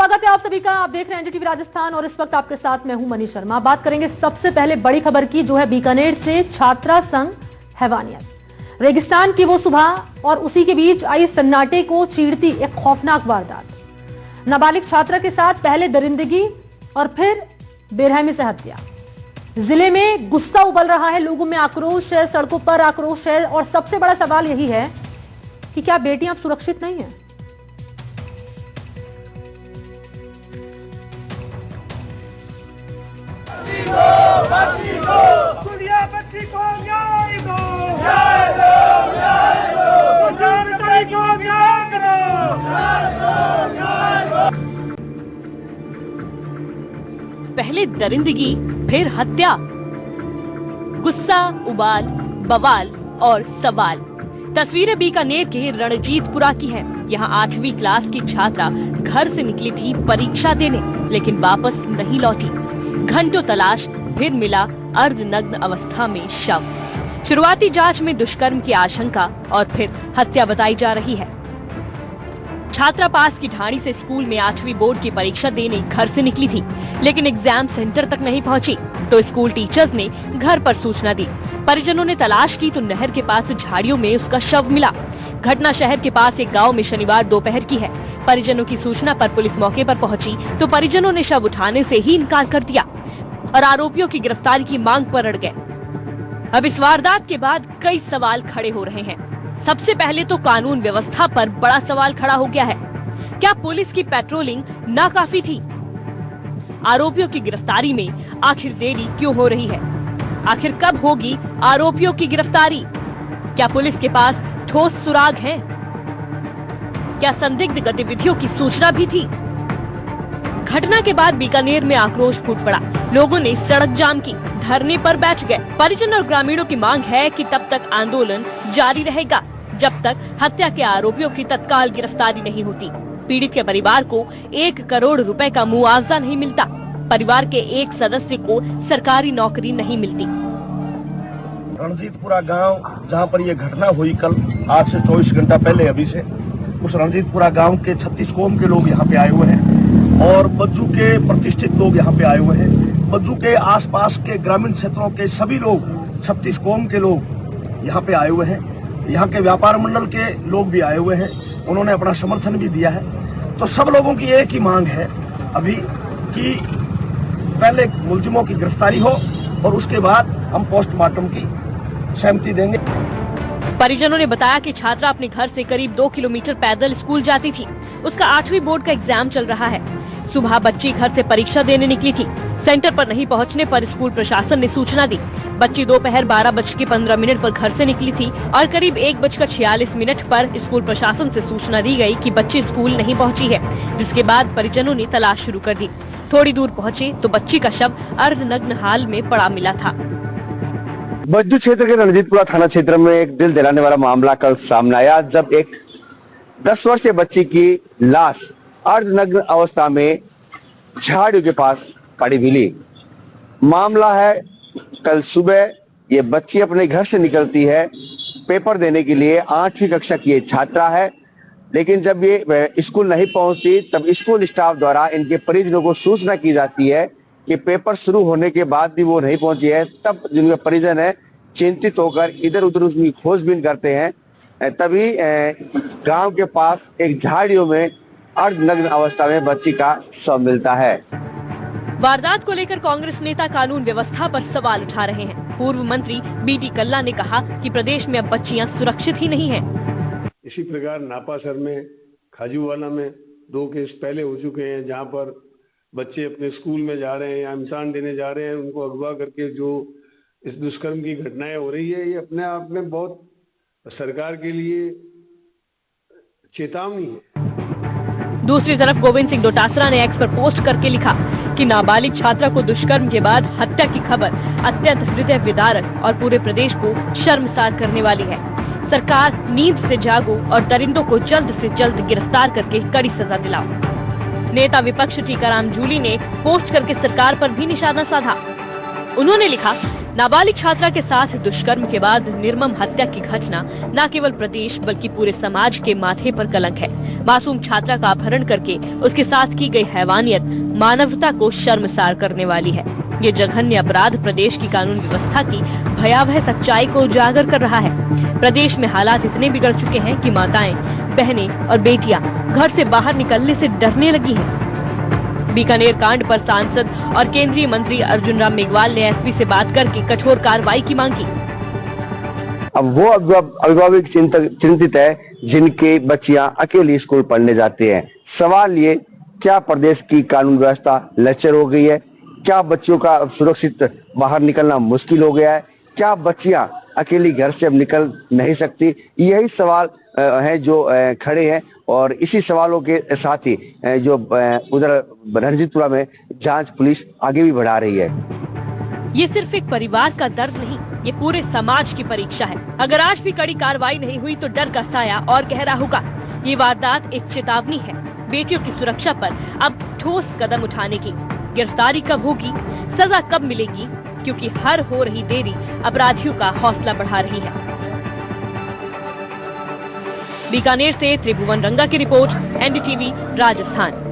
स्वागत है आप सभी का। आप देख रहे हैं एनडीटीवी राजस्थान और इस वक्त आपके साथ मैं हूं मनीष शर्मा। बात करेंगे सबसे पहले बड़ी खबर की, जो है बीकानेर से छात्रा संग हैवानियत। रेगिस्तान की वो सुबह और उसी के बीच आई सन्नाटे को चीरती एक खौफनाक वारदात। नाबालिग छात्रा के साथ पहले दरिंदगी और फिर बेरहमी से हत्या। जिले में गुस्सा उबल रहा है, लोगों में आक्रोश है, सड़कों पर आक्रोश है और सबसे बड़ा सवाल यही है कि क्या बेटियां अब सुरक्षित नहीं है। बच्ची को न्याय दो, न्याय दो, न्याय दो, न्याय दो, न्याय दो। पहले दरिंदगी फिर हत्या, गुस्सा, उबाल, बवाल और सवाल। तस्वीरें बीकानेर के रणजीतपुरा की हैं। यहाँ 8वीं क्लास की छात्रा घर से निकली थी परीक्षा देने, लेकिन वापस नहीं लौटी। घंटों तलाश, फिर मिला अर्धनग्न अवस्था में शव। शुरुआती जांच में दुष्कर्म की आशंका और फिर हत्या बताई जा रही है। छात्रा पास की ढाणी से स्कूल में 8वीं बोर्ड की परीक्षा देने घर से निकली थी, लेकिन एग्जाम सेंटर तक नहीं पहुंची तो स्कूल टीचर्स ने घर पर सूचना दी। परिजनों ने तलाश की तो नहर के पास झाड़ियों में उसका शव मिला। घटना शहर के पास एक गांव में शनिवार दोपहर की है। परिजनों की सूचना पर पुलिस मौके पर पहुंची तो परिजनों ने शव उठाने से ही इनकार कर दिया और आरोपियों की गिरफ्तारी की मांग पर अड़ गए। अब इस वारदात के बाद कई सवाल खड़े हो रहे हैं। सबसे पहले तो कानून व्यवस्था पर बड़ा सवाल खड़ा हो गया है। क्या पुलिस की पेट्रोलिंग नाकाफी थी? आरोपियों की गिरफ्तारी में आखिर देरी क्यों हो रही है? आखिर कब होगी आरोपियों की गिरफ्तारी? क्या पुलिस के पास ठोस सुराग हैं? क्या संदिग्ध गतिविधियों की सूचना भी थी? घटना के बाद बीकानेर में आक्रोश फूट पड़ा। लोगों ने सड़क जाम की, धरने पर बैठ गए। परिजन और ग्रामीणों की मांग है कि तब तक आंदोलन जारी रहेगा जब तक हत्या के आरोपियों की तत्काल गिरफ्तारी नहीं होती। पीड़ित के परिवार को 1 करोड़ रुपए का मुआवजा नहीं मिलता। परिवार के एक सदस्य को सरकारी नौकरी नहीं मिलती। रणजीतपुरा गांव, जहां पर यह घटना हुई कल आज से 24 घंटा पहले, अभी से उस रणजीतपुरा गांव के 36 कौम के लोग यहाँ पे आए हुए हैं और बज्जू के प्रतिष्ठित लोग यहाँ पे आए हुए हैं। बज्जू के आसपास के ग्रामीण क्षेत्रों के सभी लोग, 36 कौम के लोग यहाँ पे आए हुए हैं। यहाँ के व्यापार मंडल के लोग भी आए हुए हैं, उन्होंने अपना समर्थन भी दिया है। तो सब लोगों की एक ही मांग है अभी कि पहले मुलजिमों की गिरफ्तारी हो और उसके बाद हम पोस्टमार्टम की सहमति देंगे। परिजनों ने बताया कि छात्रा अपने घर से करीब 2 किलोमीटर पैदल स्कूल जाती थी। उसका 8वीं बोर्ड का एग्जाम चल रहा है। सुबह बच्ची घर से परीक्षा देने निकली थी। सेंटर पर नहीं पहुंचने पर स्कूल प्रशासन ने सूचना दी। बच्ची दोपहर 12:15 पर घर से निकली थी और करीब 1:46 पर स्कूल प्रशासन से सूचना दी गई कि बच्ची स्कूल नहीं पहुंची है, जिसके बाद परिजनों ने तलाश शुरू कर दी। थोड़ी दूर पहुंचे तो बच्ची का शव अर्धनग्न हाल में पड़ा मिला था। बज्जू क्षेत्र के रणजीतपुरा थाना क्षेत्र में एक दिल दहलाने वाला मामला कल सामने आया, जब एक 10 वर्षीय बच्ची की लाश अर्धनग्न अवस्था में झाड़ियों के पास पड़ी मिली। मामला है, कल सुबह ये बच्ची अपने घर से निकलती है पेपर देने के लिए। 8वीं कक्षा की छात्रा है, लेकिन जब ये स्कूल नहीं पहुंचती तब स्कूल स्टाफ द्वारा इनके परिजनों को सूचना की जाती है कि पेपर शुरू होने के बाद भी वो नहीं पहुंची है। तब जिनके परिजन है चिंतित होकर इधर उधर उसकी खोजबीन करते हैं। तभी गांव के पास एक झाड़ियों में अर्धनग्न अवस्था में बच्ची का शव मिलता है। वारदात को लेकर कांग्रेस नेता कानून व्यवस्था पर सवाल उठा रहे हैं। पूर्व मंत्री बीटी कल्ला ने कहा कि प्रदेश में अब बच्चियां सुरक्षित ही नहीं हैं। इसी प्रकार नापासर में, खाजूवाला में 2 केस पहले हो चुके हैं, जहां पर बच्चे अपने स्कूल में जा रहे हैं या इम्तिहान देने जा रहे हैं, उनको अगवा करके जो इस दुष्कर्म की घटनाएं हो रही है, ये अपने आप में बहुत सरकार के लिए चेतावनी है। दूसरी तरफ गोविंद सिंह डोटासरा ने एक्स पर पोस्ट करके लिखा कि नाबालिग छात्रा को दुष्कर्म के बाद हत्या की खबर अत्यंत हृदय विदारक और पूरे प्रदेश को शर्मसार करने वाली है। सरकार नींद से जागो और दरिंदों को जल्द से जल्द गिरफ्तार करके कड़ी सजा दिलाओ। नेता विपक्ष टीकाराम जूली ने पोस्ट करके सरकार पर भी निशाना साधा। उन्होंने लिखा, नाबालिग छात्रा के साथ दुष्कर्म के बाद निर्मम हत्या की घटना न केवल प्रदेश बल्कि पूरे समाज के माथे पर कलंक है। मासूम छात्रा का अपहरण करके उसके साथ की गई हैवानियत मानवता को शर्मसार करने वाली है। ये जघन्य अपराध प्रदेश की कानून व्यवस्था की भयावह सच्चाई को उजागर कर रहा है। प्रदेश में हालात इतने बिगड़ चुके हैं कि माताएं, बहनें और बेटियां घर से बाहर निकलने से डरने लगी हैं। बीकानेर कांड पर सांसद और केंद्रीय मंत्री अर्जुन राम मेघवाल ने एसपी से बात करके कठोर कार्रवाई की मांग की। अब वो अभिभावक चिंतित है जिनकी बच्चियां अकेली स्कूल पढ़ने जाती हैं। सवाल ये, क्या प्रदेश की कानून व्यवस्था लचर हो गई है? क्या बच्चियों का सुरक्षित बाहर निकलना मुश्किल हो गया है? क्या बच्चियां अकेली घर से अब निकल नहीं सकती? यही सवाल हैं जो खड़े हैं और इसी सवालों के साथ ही जो उधर रणजीतपुरा में जांच पुलिस आगे भी बढ़ा रही है। ये सिर्फ एक परिवार का दर्द नहीं, ये पूरे समाज की परीक्षा है। अगर आज भी कड़ी कार्रवाई नहीं हुई तो डर का साया और गहरा होगा। ये वारदात एक चेतावनी है बेटियों की सुरक्षा पर अब ठोस कदम उठाने की। गिरफ्तारी कब होगी, सजा कब मिलेगी, क्योंकि हर हो रही देरी अपराधियों का हौसला बढ़ा रही है। बीकानेर से त्रिभुवन रंगा की रिपोर्ट, एनडीटीवी राजस्थान।